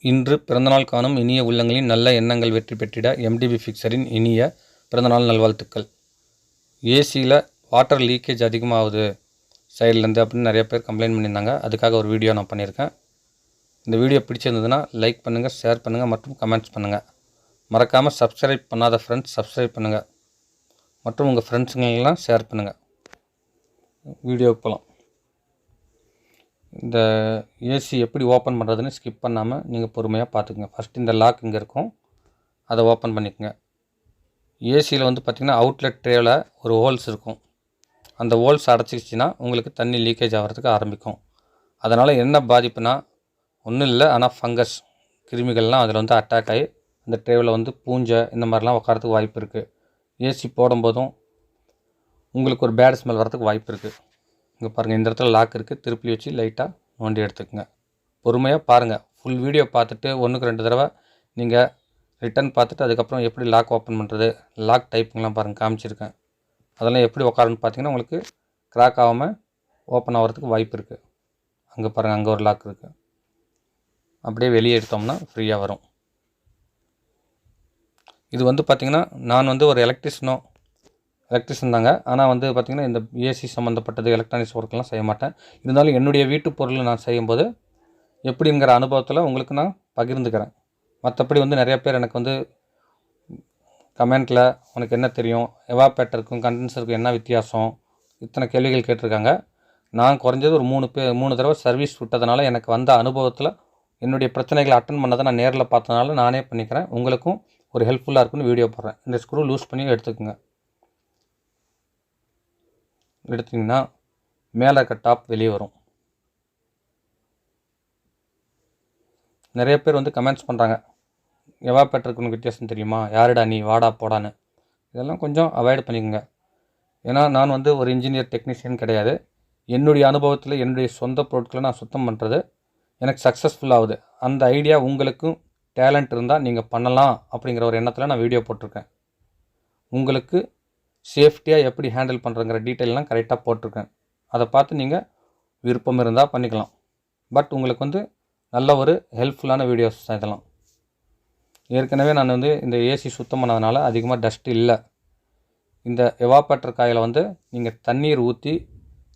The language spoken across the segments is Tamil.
இன்று பிறந்தநாள் காணும் இனிய உள்ளங்களின் நல்ல எண்ணங்கள் வெற்றி பெற்றிட MDBfixerஇன் இனிய பிறந்தநாள் நல்வாழ்த்துக்கள். ஏசியில் வாட்டர் லீக்கேஜ் அதிகமாகுது சைட்லேருந்து அப்படின்னு நிறைய பேர் கம்ப்ளைண்ட் பண்ணியிருந்தாங்க. அதுக்காக ஒரு வீடியோ நான் பண்ணியிருக்கேன். இந்த வீடியோ பிடிச்சிருந்ததுன்னா லைக் பண்ணுங்கள், ஷேர் பண்ணுங்கள் மற்றும் கமெண்ட்ஸ் பண்ணுங்கள். மறக்காமல் சப்ஸ்கிரைப் பண்ணாத ஃப்ரெண்ட்ஸ் சப்ஸ்கிரைப் பண்ணுங்கள் மற்றும் உங்கள் ஃப்ரெண்ட்ஸுங்களெலாம் ஷேர் பண்ணுங்கள். வீடியோவுக்கு போகலாம். இந்த ஏசி எப்படி ஓப்பன் பண்ணுறதுன்னு ஸ்கிப் பண்ணாமல் நீங்கள் பொறுமையாக பார்த்துக்குங்க. ஃபஸ்ட்டு இந்த லாக் இங்கே இருக்கும், அதை ஓப்பன் பண்ணிக்கோங்க. ஏசியில் பார்த்திங்கன்னா அவுட்லெட் ட்ரேவில் ஒரு ஹோல்ஸ் இருக்கும். அந்த ஹோல்ஸ் அடைச்சிக்கிச்சின்னா உங்களுக்கு தண்ணி லீக்கேஜ் ஆகிறதுக்கு ஆரம்பிக்கும். அதனால் என்ன பாதிப்புனா ஒன்றும் இல்லை, ஆனால் ஃபங்கஸ் கிருமிகள்லாம் அதில் அட்டாக் ஆகி அந்த ட்ரேவில் பூஞ்சை இந்த மாதிரிலாம் உட்காரத்துக்கு வாய்ப்பு இருக்குது. ஏசி போடும்போதும் உங்களுக்கு ஒரு பேட் ஸ்மெல் வரதுக்கு வாய்ப்பு இருக்குது. இங்கே பாருங்கள், இந்த இடத்துல லாக் இருக்குது. திருப்பி வச்சு லைட்டாக நோண்டி எடுத்துக்கோங்க. பொறுமையாக பாருங்கள். ஃபுல் வீடியோ பார்த்துட்டு 1-2 தடவை நீங்கள் ரிட்டன் பார்த்துட்டு அதுக்கப்புறம் எப்படி லாக் ஓப்பன் பண்ணுறது, லாக் டைப்புங்கெலாம் பாருங்கள் காமிச்சிருக்கேன். அதெல்லாம் எப்படி உட்காருன்னு பார்த்தீங்கன்னா உங்களுக்கு கிராக் ஆகாமல் ஓப்பன் ஆகிறதுக்கு வாய்ப்பு இருக்குது. அங்கே பாருங்கள், அங்கே ஒரு லாக் இருக்குது. அப்படியே வெளியே எடுத்தோம்னா ஃப்ரீயாக வரும். இது பார்த்திங்கன்னா நான் ஒரு எலக்ட்ரிஷியன் தாங்க. ஆனால் பார்த்திங்கன்னா இந்த ஏசி சம்மந்தப்பட்டது எலக்ட்ரானிக்ஸ் ஒர்க்கெலாம் செய்ய மாட்டேன். இருந்தாலும் என்னுடைய வீட்டு பொருள் நான் செய்யும்போது எப்படிங்கிற அனுபவத்தில் உங்களுக்கு நான் பகிர்ந்துக்கிறேன். மற்றபடி நிறைய பேர் எனக்கு கமெண்ட்டில் உனக்கு என்ன தெரியும், எவாபரேட்டருக்கும் கண்டென்சருக்கும் என்ன வித்தியாசம், இத்தனை கேள்விகள் கேட்டிருக்காங்க. நான் குறைஞ்சது ஒரு 3 தடவை சர்வீஸ் விட்டதுனால எனக்கு வந்த அனுபவத்தில் என்னுடைய பிரச்சனைகளை அட்டன் பண்ணதை நான் நேரில் பார்த்ததுனால நானே பண்ணிக்கிறேன். உங்களுக்கும் ஒரு ஹெல்ப்ஃபுல்லாக இருக்குன்னு வீடியோ போடுறேன். இந்த ஸ்க்ரூ லூஸ் பண்ணி எடுத்துக்கோங்க. எடுத்திங்கன்னா மேலே இருக்க டாப் வெளியே வரும். நிறைய பேர் கமெண்ட்ஸ் பண்ணுறாங்க, எவாபரேட்டருக்கு உனக்கு வித்தியாசம் தெரியுமா, யாருடா நீ வாடா போடான்னு. இதெல்லாம் கொஞ்சம் அவாய்ட் பண்ணிக்கோங்க. ஏன்னா நான் ஒரு இன்ஜினியர் டெக்னீஷியன் கிடையாது. என்னுடைய அனுபவத்தில் என்னுடைய சொந்த பொருட்களை நான் சுத்தம் பண்ணுறது எனக்கு சக்ஸஸ்ஃபுல் ஆகுது. அந்த ஐடியா உங்களுக்கும் டேலண்ட் இருந்தால் நீங்கள் பண்ணலாம் அப்படிங்கிற ஒரு எண்ணத்தில் நான் வீடியோ போட்டிருக்கேன். உங்களுக்கு சேஃப்டியாக எப்படி ஹேண்டில் பண்ணுறங்கிற டீட்டெயிலெலாம் கரெக்டாக போட்டிருக்கேன். அதை பார்த்து நீங்கள் விருப்பம் இருந்தால் பண்ணிக்கலாம். பட் உங்களுக்கு நல்ல ஒரு ஹெல்ப்ஃபுல்லான வீடியோஸ் தான் இதெல்லாம். ஏற்கனவே நான் இந்த ஏசி சுத்தம் பண்ணதுனால அதிகமாக டஸ்ட் இல்லை. இந்த எவாபரேட்டர் காயில் நீங்கள் தண்ணீர் ஊற்றி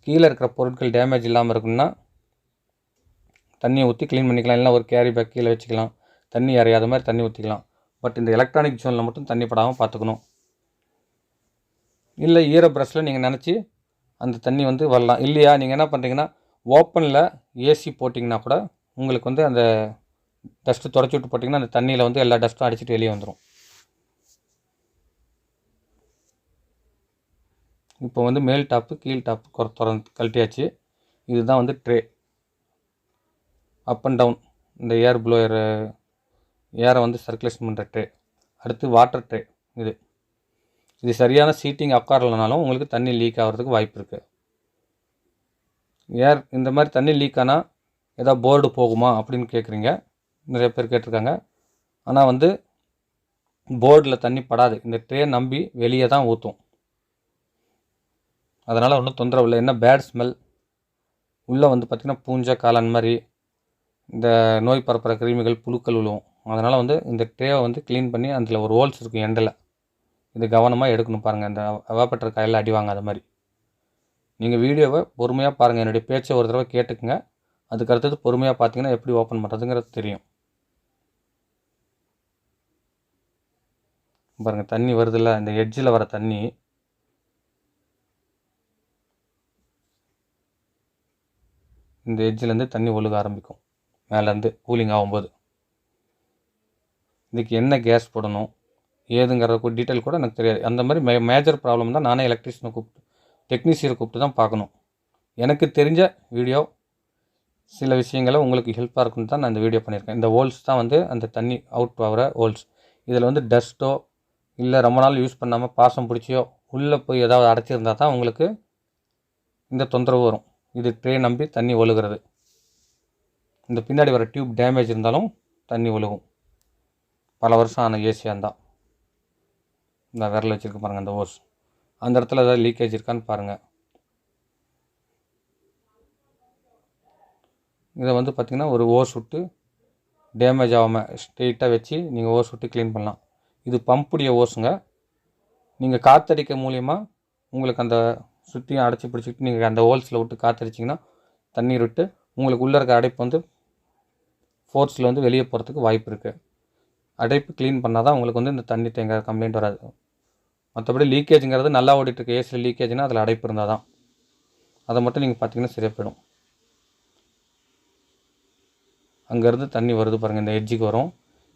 கீழே இருக்கிற பொருட்கள் டேமேஜ் இல்லாமல் இருக்குன்னா தண்ணியை ஊற்றி க்ளீன் பண்ணிக்கலாம். இல்லை ஒரு கேரி பேக் கீழே வச்சுக்கலாம், தண்ணி அறியாத மாதிரி தண்ணி ஊற்றிக்கலாம். பட் இந்த எலக்ட்ரானிக் ஜோனில் மட்டும் தண்ணி படாமல் பார்த்துக்கணும். இல்லை ஈர ப்ரஷ்ஷில் நீங்கள் நினச்சி அந்த தண்ணி வரலாம். இல்லையா நீங்கள் என்ன பண்ணுறீங்கன்னா ஓப்பனில் ஏசி போட்டிங்கன்னா கூட உங்களுக்கு அந்த டஸ்ட்டு தொடச்சி விட்டு போட்டிங்கன்னா அந்த தண்ணியில் எல்லா டஸ்ட்டும் அடிச்சுட்டு வெளியே வந்துடும். இப்போ மேல் டாப்பு கீழ் டாப்பு கழட்டியாச்சு. இதுதான் ட்ரே. அப் அண்ட் டவுன் இந்த ஏர் ப்ளோயர் ஏரை சர்க்குலேஷன் பண்ணுற ட்ரே. அடுத்து வாட்டர் ட்ரே. இது சரியான சீட்டிங் உட்காரலனாலும் உங்களுக்கு தண்ணி லீக் ஆகிறதுக்கு வாய்ப்பு இருக்குது. ஏர் இந்த மாதிரி தண்ணி லீக் ஆனால் ஏதாவது போர்டு போகுமா அப்படின்னு கேட்குறீங்க, நிறைய பேர் கேட்டிருக்காங்க. ஆனால் போர்டில் தண்ணி படாது. இந்த ட்ரே நம்பி வெளியே தான் ஊற்றும். அதனால் ஒன்றும் தொந்தரவு இல்லை. என்ன பேட் ஸ்மெல் உள்ளே பார்த்திங்கன்னா பூஞ்சை காளான் மாதிரி இந்த நோய் பரப்புகிற கிருமிகள் புழுக்கள் விழுவும். அதனால் இந்த ட்ரேவை க்ளீன் பண்ணி அதில் ஒரு ஹோல்ஸ் இருக்கும் எண்டில். இது கவனமாக எடுக்கணும். பாருங்கள், இந்த எவாபரேட்டர் காயில் அடி வாங்காத மாதிரி. நீங்கள் வீடியோவை பொறுமையாக பாருங்கள். என்னுடைய பேச்சை ஒரு தடவை கேட்டுக்குங்க. அதுக்கு அடுத்தது பொறுமையாக பார்த்தீங்கன்னா எப்படி ஓப்பன் பண்ணுறதுங்கிறது தெரியும். பாருங்கள், தண்ணி வருதில்ல, இந்த எட்ஜில் வர தண்ணி இந்த எட்ஜிலேருந்து தண்ணி ஒழுக ஆரம்பிக்கும். மேலேருந்து கூலிங் ஆகும்போது இதுக்கு என்ன கேஸ் போடணும் ஏதுங்கிற டீட்டெயில் கூட எனக்கு தெரியாது. அந்த மாதிரி மேஜர் ப்ராப்ளம் தான் நானே எலக்ட்ரிஷியனை டெக்னீஷியனை கூப்பிட்டு தான் பார்க்கணும். எனக்கு தெரிஞ்ச வீடியோ சில விஷயங்களை உங்களுக்கு ஹெல்ப்பாக இருக்குன்னு தான் நான் இந்த வீடியோ பண்ணியிருக்கேன். இந்த ஹோல்ஸ் தான் அந்த தண்ணி அவுட் ஆகிற ஹோல்ஸ். இதில் டஸ்ட்டோ இல்லை ரொம்ப நாள் யூஸ் பண்ணாமல் பாசம் பிடிச்சியோ உள்ளே போய் ஏதாவது அடைச்சிருந்தால் தான் உங்களுக்கு இந்த தொந்தரவு வரும். இது ட்ரே நம்பி தண்ணி ஒழுகிறது. இந்த பின்னாடி வர டியூப் டேமேஜ் இருந்தாலும் தண்ணி ஒழுகும். பல வருஷம் ஆன ஏசியாக இருந்தால் இந்த விரல் வச்சுருக்க பாருங்கள், அந்த ஹோஸ் அந்த இடத்துல ஏதாவது லீக்கேஜ் இருக்கான்னு பாருங்கள். இதை பார்த்திங்கன்னா ஒரு ஹோஸ் விட்டு டேமேஜ் ஆகாமல் ஸ்ட்ரெயிட்டாக வச்சு நீங்கள் ஓஸ் விட்டு க்ளீன் பண்ணலாம். இது பம்புடைய ஓஸுங்க. நீங்கள் காற்றடிக்க மூலியமாக உங்களுக்கு அந்த சுற்றியும் அடைச்சி பிடிச்சிக்கிட்டு நீங்கள் அந்த ஹோல்ஸில் விட்டு காற்றடிச்சிங்கன்னா தண்ணீர் விட்டு உங்களுக்கு உள்ளே இருக்க அடைப்பு வந்து ஃபோர்ஸில் வந்து வெளியே போகிறதுக்கு வாய்ப்பு இருக்குது. அடைப்பு க்ளீன் பண்ணால் தான் உங்களுக்கு வந்து இந்த தண்ணி தேங்க கம்ப்ளைண்ட் வராது. மற்றபடி லீக்கேஜுங்கிறது நல்லா ஓடிட்டுருக்கு ஏசியில் லீக்கேஜ்னால் அதில் அடைப்பு இருந்தால் தான். அதை மட்டும் நீங்கள் பார்த்தீங்கன்னா சரியாக போயிடும். அங்கேருந்து தண்ணி வருது பாருங்கள், இந்த எட்ஜுக்கு வரும்,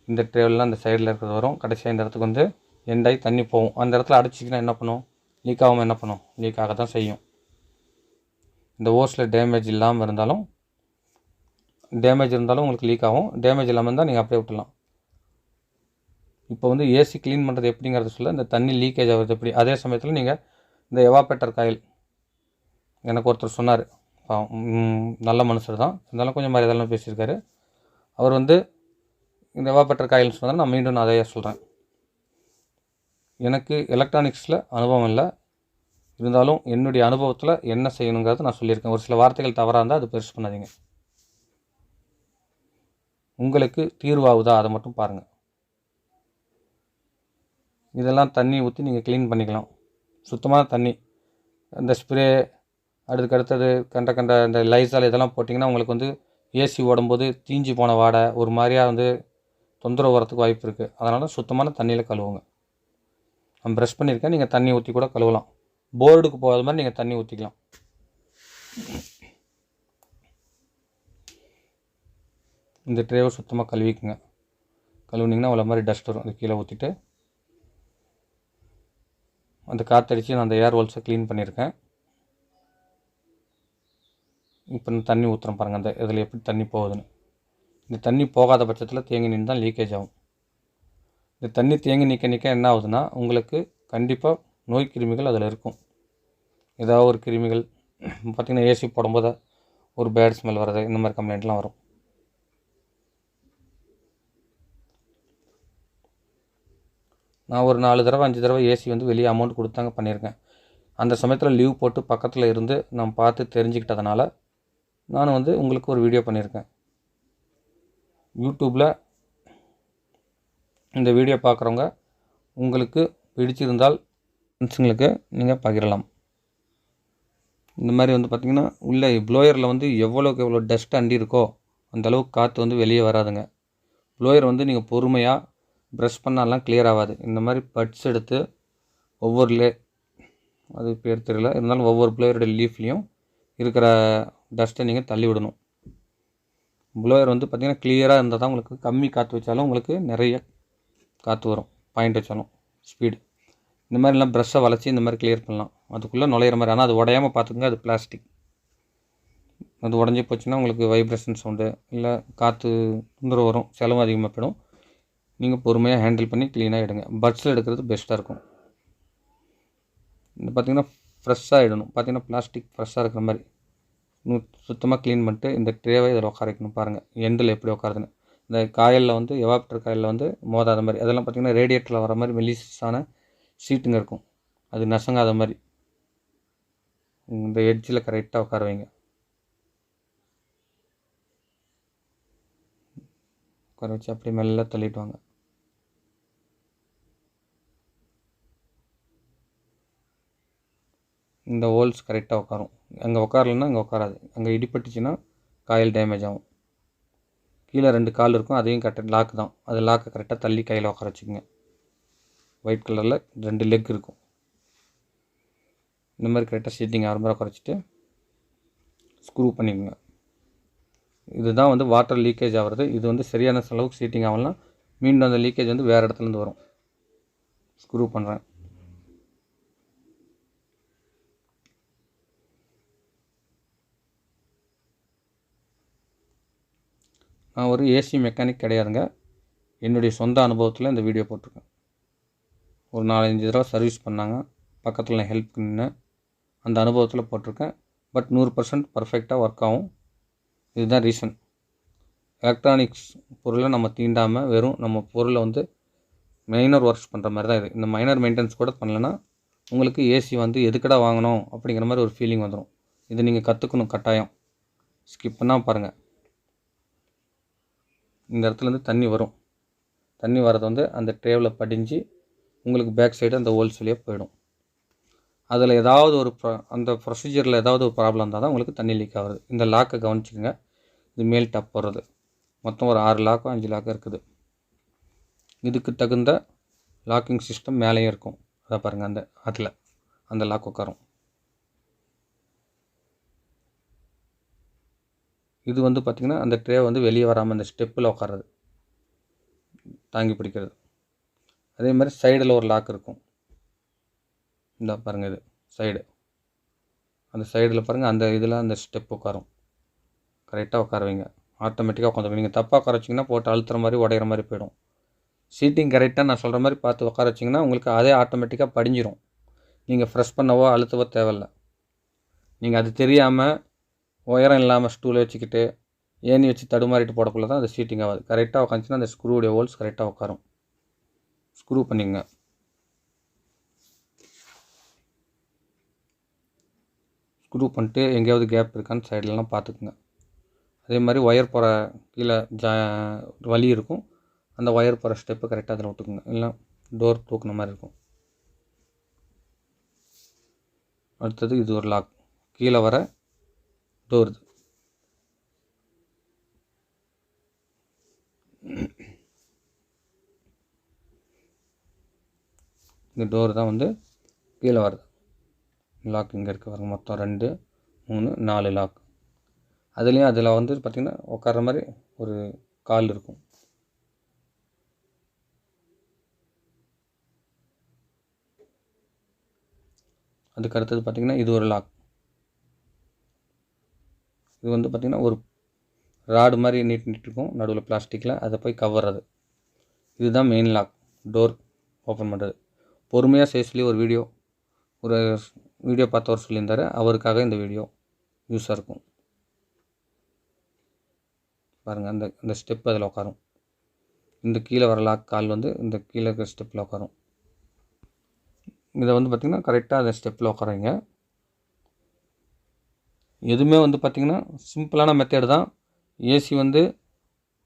இந்த ட்ரேவெல்லாம் அந்த சைடில் இருக்கிறது வரும், கடைசியாக இந்த இடத்துக்கு வந்து எண்டாகி தண்ணி போகும். அந்த இடத்துல அடைச்சிக்கினா என்ன பண்ணும்? லீக் ஆகாமல் என்ன பண்ணும்? லீக் ஆக தான் செய்யும். இந்த ஓஸில் டேமேஜ் இல்லாமல் இருந்தாலும் உங்களுக்கு லீக் ஆகும். டேமேஜ் இல்லாமல் இருந்தால் நீங்கள் அப்படியே விட்டுலாம். இப்போ வந்து ஏசி க்ளீன் பண்ணுறது எப்படிங்கிறது சொல்ல, இந்த தண்ணி லீக்கேஜ் ஆகிறது எப்படி. அதே சமயத்தில் நீங்கள் இந்த எவாபரேட்டர் காயில் எனக்கு ஒருத்தர் சொன்னார், நல்ல மனுஷர் தான், இருந்தாலும் கொஞ்சம் மாதிரி இதெல்லாம் பேசியிருக்காரு. அவர் வந்து இந்த எவாபரேட்டர் காயில்னு சொன்னால் நான் மீண்டும் அதையே சொல்கிறேன். எனக்கு எலக்ட்ரானிக்ஸில் அனுபவம் இல்லை, இருந்தாலும் என்னுடைய அனுபவத்தில் என்ன செய்யணுங்கிறத நான் சொல்லியிருக்கேன். ஒரு சில வார்த்தைகள் தவறாக இருந்தால் அது பெருசு பண்ணாதீங்க. உங்களுக்கு தீர்வாகுதா அதை மட்டும் பாருங்கள். இதெல்லாம் தண்ணி ஊற்றி நீங்கள் க்ளீன் பண்ணிக்கலாம். சுத்தமான தண்ணி, இந்த ஸ்ப்ரே அடுத்தது கண்ட இந்த லைசால் இதெல்லாம் போட்டிங்கன்னா உங்களுக்கு வந்து ஏசி ஓடும்போது தீஞ்சு போன வாடை ஒரு மாதிரியாக வந்து தொந்தரவு வரத்துக்கு வாய்ப்பு இருக்குது. அதனால் சுத்தமான தண்ணியில் கழுவுங்க. நான் ப்ரஷ் பண்ணியிருக்கேன், நீங்கள் தண்ணி ஊற்றி கூட கழுவலாம். போர்டுக்கு போகாத மாதிரி நீங்கள் தண்ணி ஊற்றிக்கலாம். இந்த ட்ரேவை சுத்தமாக கழுவிக்குங்க. கழுவுனிங்கன்னா அவ்வளோ மாதிரி டஸ்ட் வரும். அது கீழே ஊற்றிட்டு அந்த காற்றடிச்சு நான் அந்த ஏர் ஹோல்ஸை க்ளீன் பண்ணியிருக்கேன். இப்போ நான் தண்ணி ஊற்றுறேன் பாருங்கள், அந்த இதில் எப்படி தண்ணி போகுதுன்னு. இந்த தண்ணி போகாத பட்சத்தில் தேங்கி நின்று தான் லீக்கேஜ் ஆகும். இந்த தண்ணி தேங்கி நிற்க என்ன ஆகுதுன்னா உங்களுக்கு கண்டிப்பாக நோய் கிருமிகள் அதில் இருக்கும். ஏதாவது ஒரு கிருமிகள் பார்த்திங்கன்னா ஏசி போடும்போது ஒரு பேட் ஸ்மெல் வர்றது, இந்த மாதிரி கம்ப்ளைண்ட்லாம் வரும். நான் ஒரு 4 தடவை 5 தடவை ஏசி வந்து வெளியே அமௌண்ட் கொடுத்தாங்க பண்ணியிருக்கேன். அந்த சமயத்தில் லீவ் போட்டு பக்கத்தில் இருந்து நான் பார்த்து தெரிஞ்சுக்கிட்டதுனால நான் வந்து உங்களுக்கு ஒரு வீடியோ பண்ணியிருக்கேன். யூடியூப்பில் இந்த வீடியோ பார்க்குறவங்க உங்களுக்கு பிடிச்சிருந்தால் ஃப்ரெண்ட்ஸுங்களுக்கு நீங்கள் பகிரலாம். இந்த மாதிரி வந்து பார்த்திங்கன்னா உள்ள ப்ளோயரில் வந்து எவ்வளோக்கு எவ்வளோ டஸ்ட் அண்டி இருக்கோ அந்தளவுக்கு காற்று வந்து வெளியே வராதுங்க. ப்ளோயர் வந்து நீங்கள் பொறுமையாக ப்ரஷ் பண்ணாலாம் கிளியர் ஆகாது. இந்த மாதிரி பட்ஸ் எடுத்து ஒவ்வொரு அது பேர் தெரியல, இருந்தாலும் ஒவ்வொரு ப்ளோயரோட லீஃப்லேயும் இருக்கிற டஸ்ட்டை நீங்கள் தள்ளி விடணும். ப்ளோயர் வந்து பார்த்திங்கன்னா கிளியராக இருந்தால் தான் உங்களுக்கு கம்மி காற்று வச்சாலும் உங்களுக்கு நிறைய காற்று வரும், பாயிண்ட் வச்சாலும் ஸ்பீடு. இந்த மாதிரிலாம் ப்ரஷ்ஷை வளைச்சி இந்த மாதிரி கிளியர் பண்ணலாம். அதுக்குள்ளே நுழையிற மாதிரி, ஆனால் அது உடையாமல் பார்த்துக்குங்க. அது பிளாஸ்டிக், அது உடஞ்சி போச்சுன்னா உங்களுக்கு வைப்ரேஷன் சவுண்டு இல்லை காற்று தொந்தரவு வரும், செலவு அதிகமாக போயிடும். நீங்கள் பொறுமையாக ஹேண்டில் பண்ணி க்ளீனாக எடுங்க. பட்ஸில் எடுக்கிறது பெஸ்ட்டாக இருக்கும். இந்த பார்த்திங்கன்னா ஃப்ரெஷ்ஷாக இடணும். பார்த்திங்கன்னா பிளாஸ்டிக் ஃப்ரெஷ்ஷாக இருக்கிற மாதிரி சுத்தமாக க்ளீன் பண்ணிட்டு இந்த ட்ரேவை இதில் உட்கார வைக்கணும். பாருங்கள் எண்டில் எப்படி உட்காருதுன்னு. இந்த காயலில் வந்து எவாப்டர் காயலில் வந்து மோதாத மாதிரி, அதெல்லாம் பார்த்திங்கன்னா ரேடியேட்டரில் வர மாதிரி மெலிசான சீட்டுங்க இருக்கும், அது நசங்காத மாதிரி இந்த எட்ஜில் கரெக்டாக உட்கார வைங்க. உட்கார வச்சு அப்படியே மெல்ல தள்ளிட்டு வாங்க. இந்த ஹோல்ஸ் கரெக்டாக உட்காரும். அங்கே உட்காரலன்னா அங்கே உட்காராது. அங்கே இடிப்பட்டுச்சுன்னா காயில் டேமேஜ் ஆகும். கீழே 2 கால் இருக்கும், அதையும் கரெக்டாக லாக் தான், அது லாக்கை கரெக்டாக தள்ளி கையில் உட்கார வச்சுக்கோங்க. ஒயிட் கலரில் 2 லெக் இருக்கும். இந்த மாதிரி கரெக்டாக சீட்டிங் ஆரம்பராக குறைச்சிட்டு ஸ்க்ரூ பண்ணிக்கோங்க. இதுதான் வந்து வாட்டர் லீக்கேஜ் ஆகிறது. இது வந்து சரியான செலவுக்கு சீட்டிங் ஆகலாம், மீண்டும் அந்த லீக்கேஜ் வந்து வேறு இடத்துலேருந்து வரும். ஸ்க்ரூ பண்ணுறேன். நான் ஒரு ஏசி மெக்கானிக் கிடையாதுங்க. என்னுடைய சொந்த அனுபவத்தில் இந்த வீடியோ போட்டிருக்கேன். ஒரு 4-5 தடவை சர்வீஸ் பண்ணாங்க, பக்கத்தில் நான் ஹெல்ப் நின்னேன், அந்த அனுபவத்தில் போட்டிருக்கேன். பட் 100% பர்ஃபெக்டாக ஒர்க் ஆகும். இதுதான் ரீசன். எலக்ட்ரானிக்ஸ் பொருளை நம்ம தீண்டாமல் வெறும் நம்ம பொருளை வந்து மைனர் ஒர்க்ஸ் பண்ணுற மாதிரி தான் இது. இந்த மைனர் மெயின்டெனன்ஸ் கூட பண்ணலைன்னா உங்களுக்கு ஏசி வந்து எதுக்கடா வாங்கணும் அப்படிங்கிற மாதிரி ஒரு ஃபீலிங் வந்துடும். இது நீங்கள் கற்றுக்கணும் கட்டாயம். ஸ்கிப் பண்ணால் பாருங்கள். இந்த இடத்துலேருந்து தண்ணி வரும். தண்ணி வரது வந்து அந்த ட்ரேவில் படிஞ்சு உங்களுக்கு பேக் சைடு அந்த ஹோல்ஸ் வழியாக போயிடும். அதில் ஏதாவது ஒரு அந்த ப்ரொசீஜரில் ஏதாவது ஒரு ப்ராப்ளம் இருந்தால் தான் உங்களுக்கு தண்ணி லீக் ஆகுது. இந்த லாக்கை கவனிச்சிக்கோங்க. இது மேல் டாப் போடுறது மொத்தம் ஒரு 6 லாக்கோ 5 லாக்கோ இருக்குது. இதுக்கு தகுந்த லாக்கிங் சிஸ்டம் மேலேயும் இருக்கும். அதை பாருங்கள், அந்த லாக் உட்காரும். இது வந்து பார்த்திங்கன்னா அந்த ட்ரே வந்து வெளியே வராமல் அந்த ஸ்டெப்பில் உட்காருது, தாங்கி பிடிக்கிறது. அதே மாதிரி சைடில் ஒரு லாக் இருக்கும். இந்த பாருங்கள், இது சைடு, அந்த சைடில் பாருங்கள், அந்த இதில் அந்த ஸ்டெப் உட்காரும். கரெக்டாக உட்காருவீங்க, ஆட்டோமேட்டிக்காக உட்காந்துருவீங்க. நீங்கள் தப்பாக உட்கார வச்சிங்கன்னா போட்டு அழுத்துற மாதிரி உடையிற மாதிரி போயிடும். சீட்டிங் கரெக்டாக நான் சொல்கிற மாதிரி பார்த்து உட்கார வச்சிங்கன்னா உங்களுக்கு அதே ஆட்டோமேட்டிக்காக படிஞ்சிடும். நீங்கள் ஃப்ரெஷ் பண்ணவோ அழுத்தவோ தேவையில்லை. நீங்கள் அது தெரியாமல் உயரம் இல்லாமல் ஸ்டூலை வச்சுக்கிட்டு ஏணி வச்சு தடுமாறிட்டு போடக்குள்ள தான் அது சீட்டிங் ஆகாது. கரெக்டாக உட்காந்துச்சுன்னா அந்த ஸ்க்ரூடைய ஹோல்ஸ் கரெக்டாக உட்காரும். ஸ்க்ரூ பண்ணிங்க. ஸ்க்ரூ பண்ணிட்டு எங்கேயாவது கேப் இருக்கான்னு சைட்லலாம் பார்த்துக்குங்க. அதே மாதிரி ஒயர் போகிற கீழே வலி இருக்கும், அந்த ஒயர் போகிற ஸ்டெப்பு கரெக்டாக அதில் விட்டுக்குங்க, இல்லை டோர் தூக்குன மாதிரி இருக்கும். அடுத்தது இது ஒரு லாக், கீழே வர டோர். இது இந்த டோர் தான் வந்து கீழே வருது. லாக் இங்கே இருக்க பாருங்க, மொத்தம் 2 3 4 லாக். அதுலேயும் அதில் வந்து பார்த்திங்கன்னா உட்கார்ற மாதிரி ஒரு கால் இருக்கும். அதுக்கு அடுத்தது பார்த்திங்கன்னா இது ஒரு லாக். இது வந்து பார்த்திங்கன்னா ஒரு ராடு மாதிரி நீட்டு இருக்கும் நடுவில் பிளாஸ்டிக்கில், அதை போய் கவர்றது. இதுதான் மெயின் லாக், டோர் ஓப்பன் பண்ணுறது. பொறுமையாக செய்ய சொல்லி ஒரு வீடியோ பார்த்தவர் சொல்லியிருந்தார், அவருக்காக இந்த வீடியோ யூஸாக இருக்கும். பாருங்கள், அந்த ஸ்டெப் அதில் உட்காரும். இந்த கீழே வர லாக் கால் வந்து இந்த கீழே இருக்கிற ஸ்டெப்பில் உட்காரும். இதை வந்து பார்த்திங்கன்னா கரெக்டாக அந்த ஸ்டெப்பில் உட்காருங்க. எதுவுமே வந்து பார்த்திங்கன்னா சிம்பிளான மெத்தேடு தான். ஏசி வந்து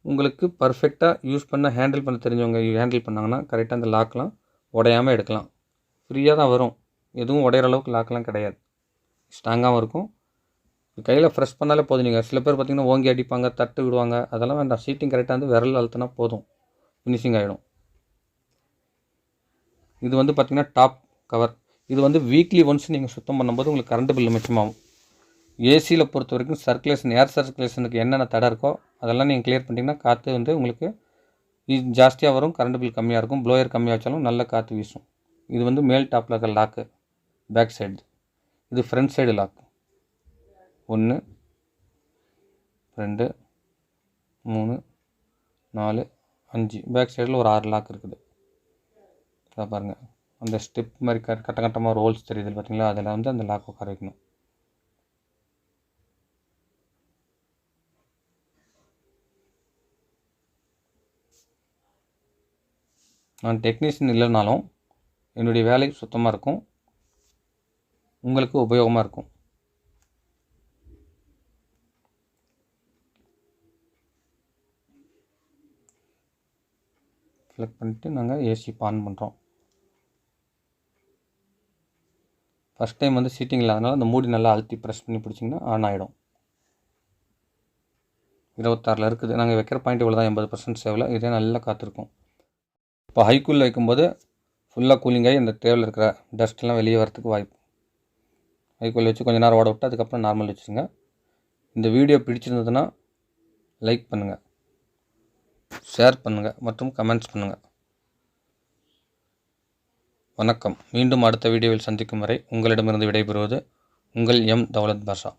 உங்களுக்கு பர்ஃபெக்டாக யூஸ் பண்ண ஹேண்டில் பண்ண தெரிஞ்சவங்க ஹேண்டில் பண்ணாங்கன்னா கரெக்டாக அந்த லாக்லாம் உடையாமல் எடுக்கலாம். ஃப்ரீயாக தான் வரும், எதுவும் உடையிற அளவுக்கு லாக்லாம் கிடையாது, ஸ்ட்ராங்காகவும் இருக்கும். கையில் ஃப்ரெஷ் பண்ணாலே போதும். நீங்கள் சில பேர் பார்த்திங்கன்னா ஓங்கி அடிப்பாங்க, தட்டு விடுவாங்க, அதெல்லாம் வேண்டாம். சீட்டிங் கரெக்டாக வந்து விரல் அழுத்தினா போதும், ஃபினிஷிங் ஆகிடும். இது வந்து பார்த்திங்கன்னா டாப் கவர். இது வந்து வீக்லி ஒன்ஸ் நீங்கள் சுத்தம் பண்ணும்போது உங்களுக்கு கரண்ட் பில்லு மிச்சமாகும். ஏசியில் பொறுத்த வரைக்கும் சர்க்குலேஷன், ஏர் சர்க்குலேஷனுக்கு என்னென்ன தடை இருக்கோ அதெல்லாம் நீங்கள் கிளியர் பண்ணிட்டீங்கன்னா காற்று வந்து உங்களுக்கு ஜாஸ்தியாக வரும், கரண்ட் பில் கம்மியாக இருக்கும். ப்ளோயர் கம்மியாக வச்சாலும் நல்ல காற்று வீசும். இது வந்து மேல் டாப்பில் இருக்கிற லாக்கு, பேக் சைடு. இது ஃப்ரண்ட் சைடு லாக். 1 2 3 4 5 பேக் சைடில் ஒரு 6 லாக் இருக்குது. அதை பாருங்கள், அந்த ஸ்டெப் மாதிரி கட்டமாக ஒரு ஹோல்ஸ் தெரியுது பார்த்தீங்களா, அதில் வந்து அந்த லாக் உட்கார வைக்கணும். நான் டெக்னீஷியன் இல்லைனாலும் என்னுடைய வேலை சுத்தமாக இருக்கும், உங்களுக்கு உபயோகமாக இருக்கும். செலக்ட் பண்ணிவிட்டு நாங்கள் ஏசி ஆன் பண்ணுறோம். ஃபஸ்ட் டைம் வந்து சீட்டிங் இல்லாதனால அந்த மூடி நல்லா அழுத்தி ப்ரெஸ் பண்ணி பிடிச்சிங்கன்னா ஆன் ஆகிடும். 26 இருக்குது. நாங்கள் வைக்கிற பாயிண்ட் இவ்வளோ தான், 80% சேவில். இதே நல்லா காத்திருக்கும். இப்போ ஹைக்கூலில் வைக்கும்போது ஃபுல்லாக கூலிங் ஆகி இந்த டேபிளில் இருக்கிற டஸ்ட்லாம் வெளியே வரத்துக்கு வாய்ப்பு. ஹைக்கூலில் வச்சு கொஞ்சம் நேரம் ஓட விட்டு அதுக்கப்புறம் நார்மல் வச்சுருங்க. இந்த வீடியோ பிடிச்சிருந்ததுன்னா லைக் பண்ணுங்கள், ஷேர் பண்ணுங்கள் மற்றும் கமெண்ட்ஸ் பண்ணுங்கள். வணக்கம். மீண்டும் அடுத்த வீடியோவில் சந்திக்கும் வரை உங்களிடமிருந்து விடைபெறுவது உங்கள் எம் தௌலத் பாஷா.